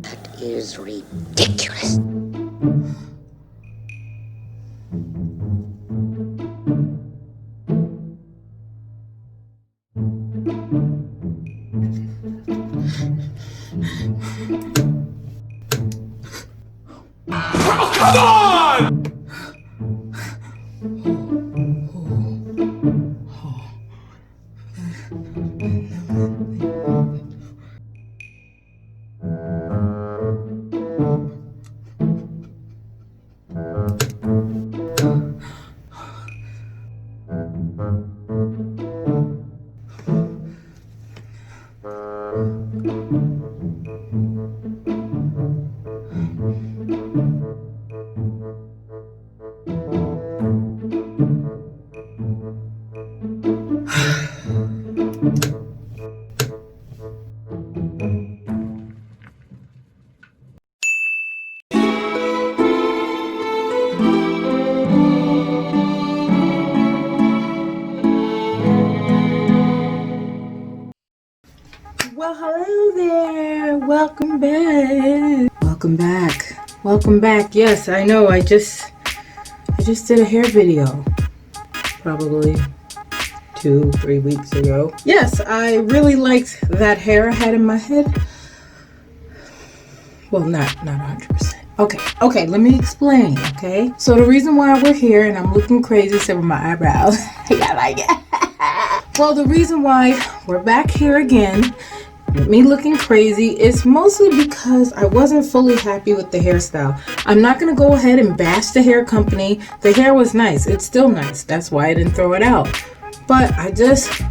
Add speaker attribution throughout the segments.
Speaker 1: That is ridiculous.
Speaker 2: Oh, come on!
Speaker 3: Well, hello there. Welcome back. Welcome back. Yes, I know. I just did a hair video probably 2-3 weeks ago. Yes, I really liked that hair I had in my head. Well, not 100%. Okay, let me explain, okay? So the reason why we're here and I'm looking crazy except for my eyebrows. Yeah, like it. Well, the reason why we're back here again, me looking crazy, is mostly because I wasn't fully happy with the hairstyle. I'm not going to go ahead and bash the hair company. The hair was nice. It's still nice. That's why I didn't throw it out. But I just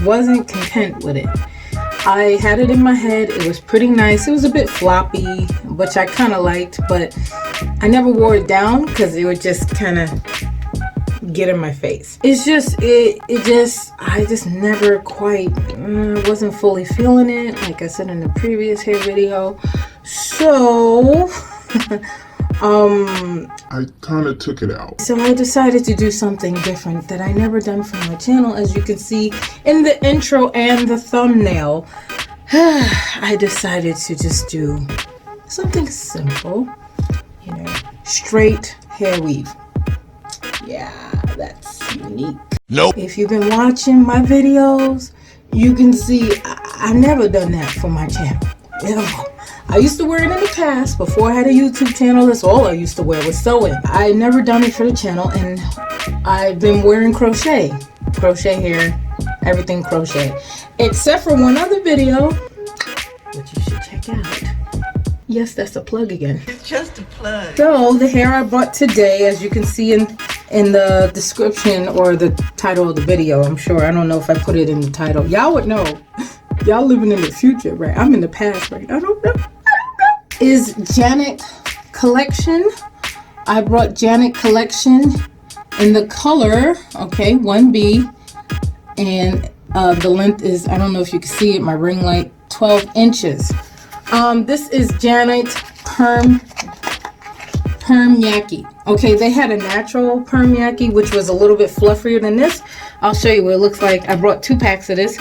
Speaker 3: wasn't content with it. I had it in my head. It was pretty nice. It was a bit floppy, which I kind of liked, but I never wore it down because it would just kind of get in my face. It's just, I just never quite, wasn't fully feeling it, like I said in the previous hair video. So,
Speaker 2: I kind of took it out.
Speaker 3: So I decided to do something different that I never done for my channel. As you can see in the intro and the thumbnail, I decided to just do something simple, you know, straight hair weave. Yeah, that's unique.
Speaker 2: Nope.
Speaker 3: If you've been watching my videos, you can see I never done that for my channel. You know, I used to wear it in the past before I had a YouTube channel. That's all I used to wear was sewing. I never done it for the channel, and I've been wearing crochet hair, everything crochet, except for one other video, which you should check out. Yes, that's a plug again.
Speaker 4: It's just a plug.
Speaker 3: So the hair I bought today, as you can see in the description or the title of the video, I'm sure. I don't know if I put it in the title. Y'all would know. Y'all living in the future, right? I'm in the past, right? I don't know. Is Janet Collection. I brought Janet Collection in the color, okay, 1B. And the length is, I don't know if you can see it, my ring light, 12 inches. This is Janet Perm Yaky. Okay, they had a natural Perm Yaky, which was a little bit fluffier than this. I'll show you what it looks like. I brought 2 packs of this.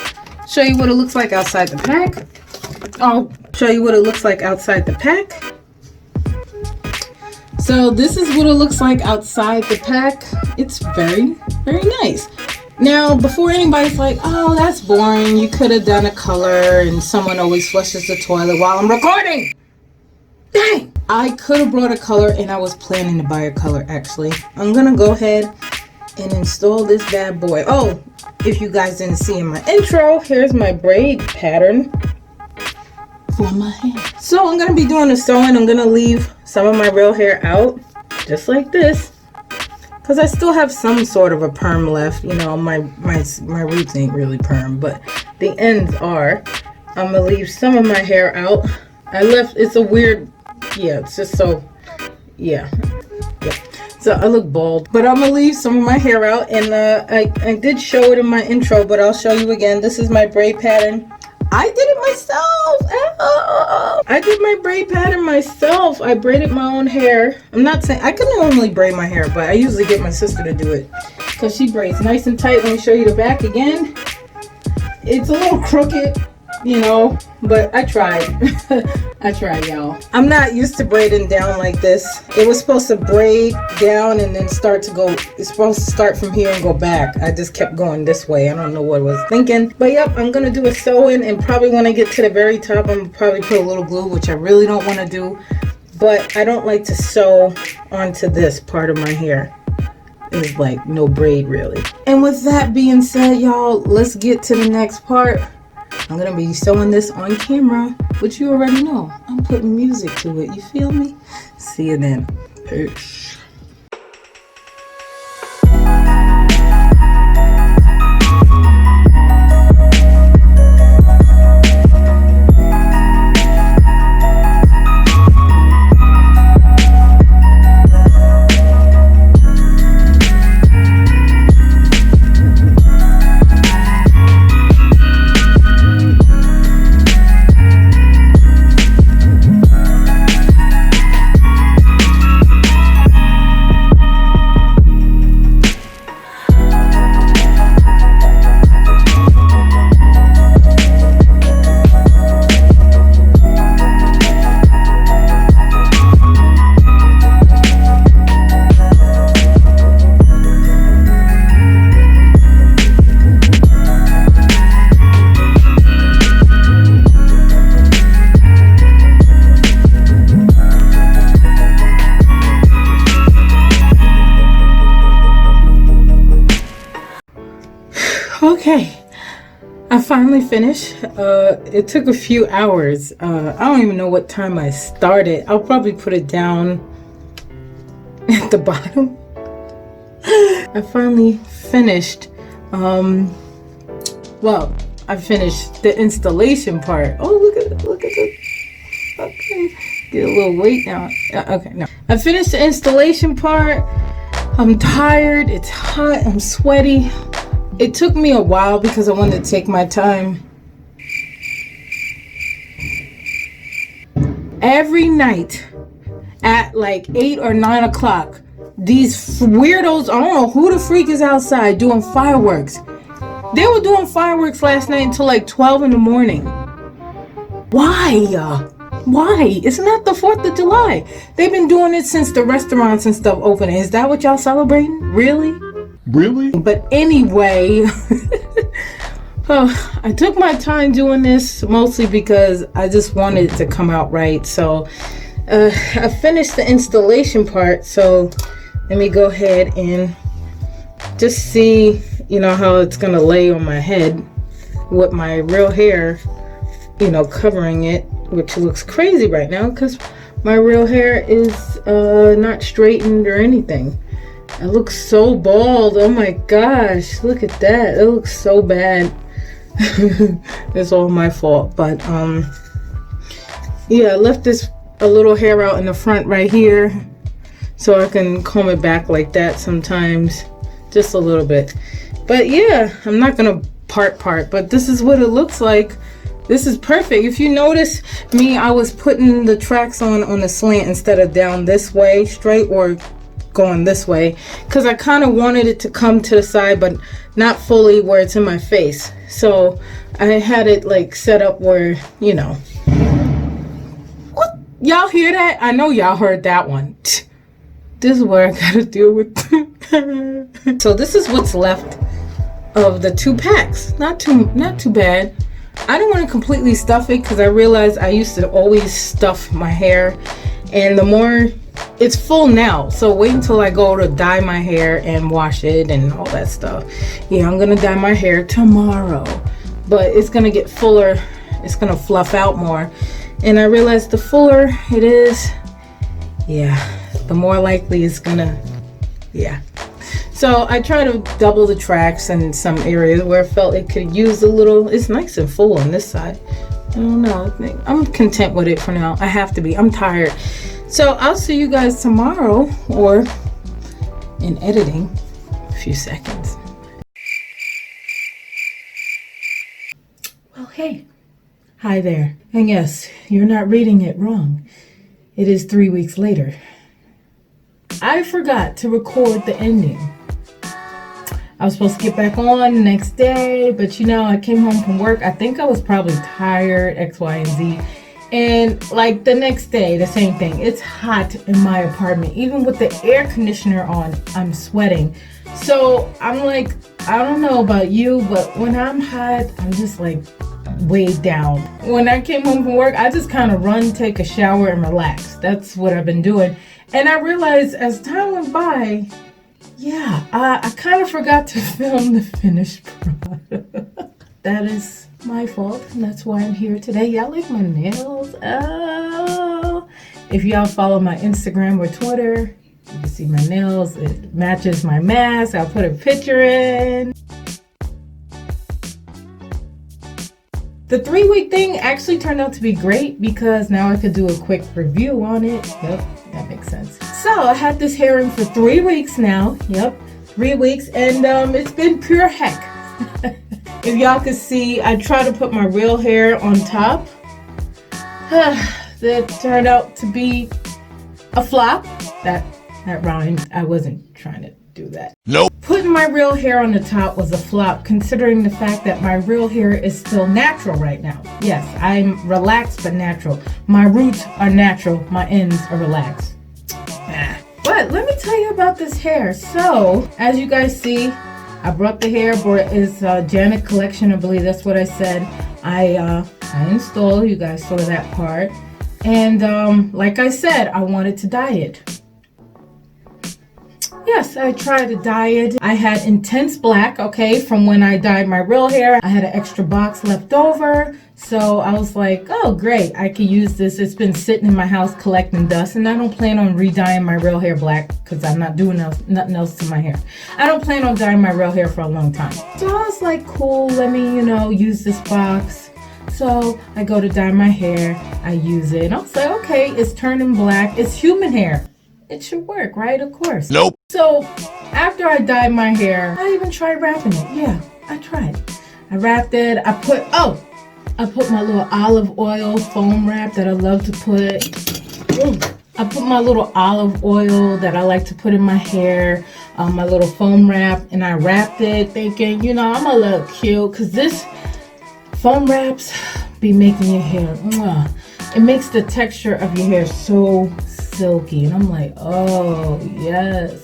Speaker 3: Show you what it looks like outside the pack. I'll show you what it looks like outside the pack. So this is what it looks like outside the pack. It's very, very nice. Now, before anybody's like, oh, that's boring, you could have done a color, and someone always flushes the toilet while I'm recording. Dang! I could have brought a color, and I was planning to buy a color, actually. I'm gonna go ahead and install this bad boy. Oh, if you guys didn't see in my intro, here's my braid pattern for my hair. So I'm gonna be doing the sewing. I'm gonna leave some of my real hair out, just like this, because I still have some sort of a perm left. You know, my roots ain't really perm, but the ends are. I'm gonna leave some of my hair out. I left, it's a weird, yeah, it's just so, yeah. So I look bald, but I'm gonna leave some of my hair out, and I did show it in my intro, but I'll show you again. This is my braid pattern. I did it myself. Oh, I did my braid pattern myself. I braided my own hair. I'm not saying I can normally braid my hair, but I usually get my sister to do it because she braids nice and tight. Let me show you the back again. It's a little crooked, you know, but I tried. I tried, y'all. I'm not used to braiding down like this. It was supposed to braid down and then start to go, it's supposed to start from here and go back. I just kept going this way. I don't know what I was thinking. But yep, I'm gonna do a sew-in, and probably when I get to the very top, I'm gonna probably put a little glue, which I really don't want to do. But I don't like to sew onto this part of my hair. It's like no braid really. And with that being said, y'all, let's get to the next part. I'm gonna be sewing this on camera, which you already know. I'm putting music to it, you feel me? See you then. Peace. Okay, I finally finished. It took a few hours. I don't even know what time I started. I'll probably put it down at the bottom. I finally finished. Well, I finished the installation part. Oh, look at this. Okay, get a little weight now. Okay, no. I finished the installation part. I'm tired. It's hot. I'm sweaty. It took me a while because I wanted to take my time. Every night at like 8 or 9 o'clock, these weirdos, I don't know who the freak is outside doing fireworks. They were doing fireworks last night until like 12 in the morning. Why? Why? It's not the 4th of July. They've been doing it since the restaurants and stuff open. Is that what y'all celebrating? Really?
Speaker 2: Really?
Speaker 3: But anyway, I took my time doing this mostly because I just wanted it to come out right. So I finished the installation part. So let me go ahead and just see, you know, how it's going to lay on my head with my real hair, you know, covering it, which looks crazy right now because my real hair is not straightened or anything. I look so bald. Oh my gosh, look at that. It looks so bad. It's all my fault. But yeah, I left this a little hair out in the front right here so I can comb it back like that sometimes, just a little bit. But yeah, I'm not gonna part, but this is what it looks like. This is perfect. If you notice me, I was putting the tracks on the slant instead of down this way straight or going this way because I kind of wanted it to come to the side but not fully where it's in my face. So I had it like set up where, you know. What? Y'all hear that? I know y'all heard that one. This is what I gotta deal with. So this is what's left of the 2 packs. Not too bad. I don't want to completely stuff it because I realized I used to always stuff my hair, and the more it's full now, so wait until I go to dye my hair and wash it and all that stuff. Yeah, I'm gonna dye my hair tomorrow, but it's gonna get fuller, it's gonna fluff out more, and I realized the fuller it is, yeah, the more likely it's gonna, yeah. So I try to double the tracks in some areas where I felt it could use a little. It's nice and full on this side. I don't know, I'm content with it for now. I have to be, I'm tired. So I'll see you guys tomorrow, or in editing, a few seconds. Well, hey, Hi there. And yes, you're not reading it wrong. It is 3 weeks later. I forgot to record the ending. I was supposed to get back on the next day, but I came home from work. I think I was probably tired, X, Y, and Z. And like the next day, the same thing. It's hot in my apartment. Even with the air conditioner on, I'm sweating. So I'm like, I don't know about you, but when I'm hot, I'm just like weighed down. When I came home from work, I just kind of run, take a shower, and relax. That's what I've been doing. And I realized as time went by, I kind of forgot to film the finished product. That is my fault, and that's why I'm here today. Y'all like my nails? Oh. If y'all follow my Instagram or Twitter, you can see my nails. It matches my mask. I'll put a picture in. The 3-week thing actually turned out to be great because now I could do a quick review on it. Yep, that makes sense. So I had this hair in for 3 weeks now. Yep, 3 weeks, and it's been pure heck. If y'all could see, I try to put my real hair on top. That turned out to be a flop. That rhymed. I wasn't trying to do that.
Speaker 2: Nope.
Speaker 3: Putting my real hair on the top was a flop, considering the fact that my real hair is still natural right now. Yes, I'm relaxed but natural. My roots are natural. My ends are relaxed. But let me tell you about this hair. So, as you guys see, I brought the hair, it's Janet Collection, I believe that's what I said. I installed, you guys saw that part. And like I said, I wanted to dye it. Yes, I tried to dye it. I had intense black, okay, from when I dyed my real hair. I had an extra box left over. So I was like, oh, great, I could use this. It's been sitting in my house collecting dust, and I don't plan on re-dyeing my real hair black because I'm not doing nothing else to my hair. I don't plan on dyeing my real hair for a long time. So I was like, cool, let me, use this box. So I go to dye my hair. I use it. And I was like, okay, it's turning black. It's human hair. It should work, right? Of course.
Speaker 2: Nope.
Speaker 3: So after I dyed my hair, I even tried wrapping it. Yeah, I tried. I wrapped it. I put my little olive oil foam wrap that I love to put. I put my little olive oil that I like to put in my hair, my little foam wrap, and I wrapped it thinking, I'm a little cute, because this foam wraps be making your hair, it makes the texture of your hair so silky. And I'm like, oh, yes.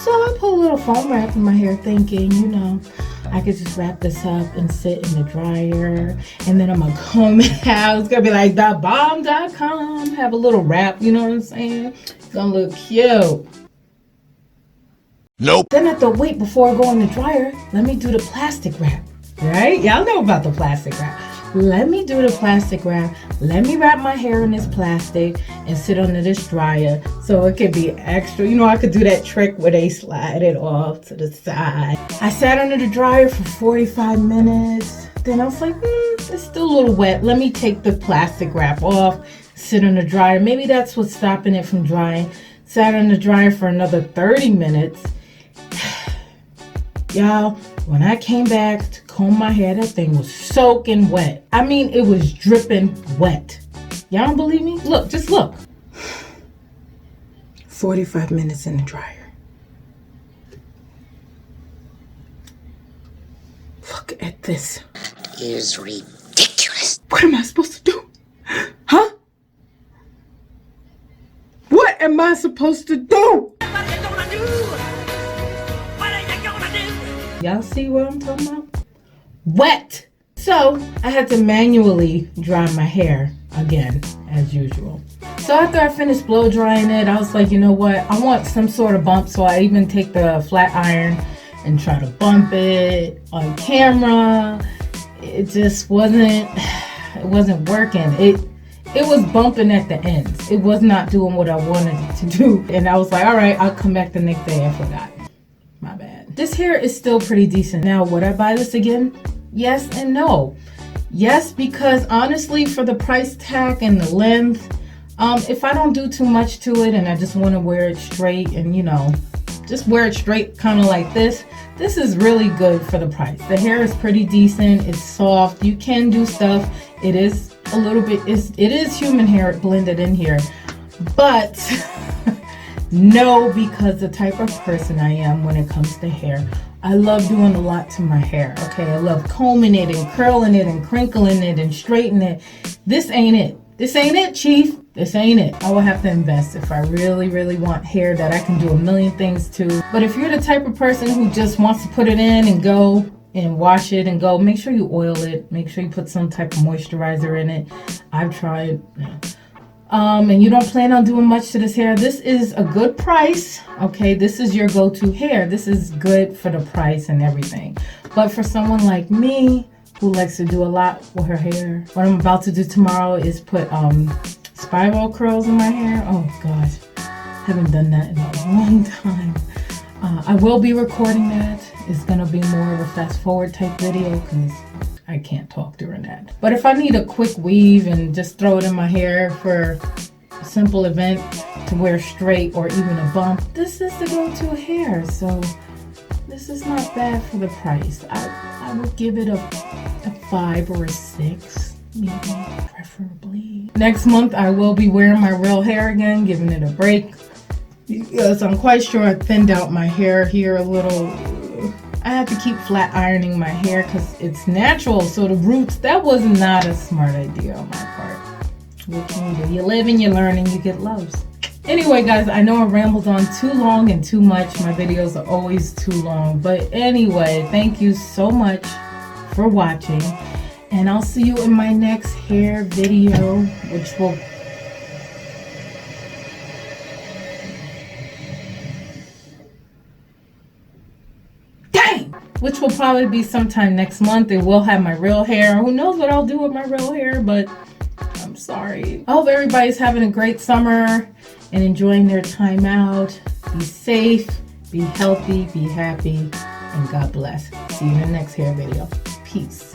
Speaker 3: So I put a little foam wrap in my hair thinking, I could just wrap this up and sit in the dryer, and then I'm gonna comb it out. It's gonna be like thebomb.com. Have a little wrap, you know what I'm saying? It's gonna look cute.
Speaker 2: Nope.
Speaker 3: Then I thought, wait, before I go in the dryer, let me do the plastic wrap. Right? Y'all know about the plastic wrap. Let me do the plastic wrap. Let me wrap my hair in this plastic and sit under this dryer so it could be extra. I could do that trick where they slide it off to the side. I sat under the dryer for 45 minutes. Then I was like, it's still a little wet. Let me take the plastic wrap off, sit on the dryer. Maybe that's what's stopping it from drying. Sat on the dryer for another 30 minutes. Y'all, when I came back to comb my hair, that thing was soaking wet. I mean, it was dripping wet. Y'all don't believe me? Look, just look. 45 minutes in the dryer. Look at this.
Speaker 1: That is ridiculous.
Speaker 3: What am I supposed to do? Huh? What am I supposed to do? Y'all see what I'm talking about? Wet! So I had to manually dry my hair again, as usual. So after I finished blow drying it, I was like, you know what? I want some sort of bump, so I even take the flat iron and try to bump it on camera. It just wasn't working. It was bumping at the ends. It was not doing what I wanted it to do. And I was like, all right, I'll come back the next day. I forgot. My bad. This hair is still pretty decent. Now, would I buy this again? Yes and no. Yes, because honestly, for the price tag and the length, if I don't do too much to it and I just want to wear it straight and, just wear it straight kind of like this is really good for the price. The hair is pretty decent. It's soft. You can do stuff. It is a little bit, it is human hair blended in here, but no, because the type of person I am when it comes to hair, I love doing a lot to my hair. Okay, I love combing it and curling it and crinkling it and straightening it. This ain't it. This ain't it, Chief. This ain't it. I will have to invest if I really want hair that I can do a million things to. But if you're the type of person who just wants to put it in and go and wash it and go, make sure you oil it. Make sure you put some type of moisturizer in it. I've tried. And you don't plan on doing much to this hair, this is a good price. Okay, this is your go-to hair. This is good for the price and everything. But for someone like me who likes to do a lot with her hair, what I'm about to do tomorrow is put spiral curls in my hair. Oh gosh, haven't done that in a long time. I will be recording that. It's gonna be more of a fast forward type video because I can't talk during that. But if I need a quick weave and just throw it in my hair for a simple event to wear straight or even a bump, this is the go-to hair. So this is not bad for the price. I would give it a 5 or a 6, maybe, preferably. Next month I will be wearing my real hair again, giving it a break. Because I'm quite sure I thinned out my hair here a little. I have to keep flat ironing my hair because it's natural. So the roots, that was not a smart idea on my part. What can you do? You live and you learn and you get loves. Anyway, guys, I know I rambled on too long and too much. My videos are always too long. But anyway, thank you so much for watching. And I'll see you in my next hair video, which will... which will probably be sometime next month. It will have my real hair. Who knows what I'll do with my real hair, but I'm sorry. I hope everybody's having a great summer and enjoying their time out. Be safe, be healthy, be happy, and God bless. See you in the next hair video. Peace.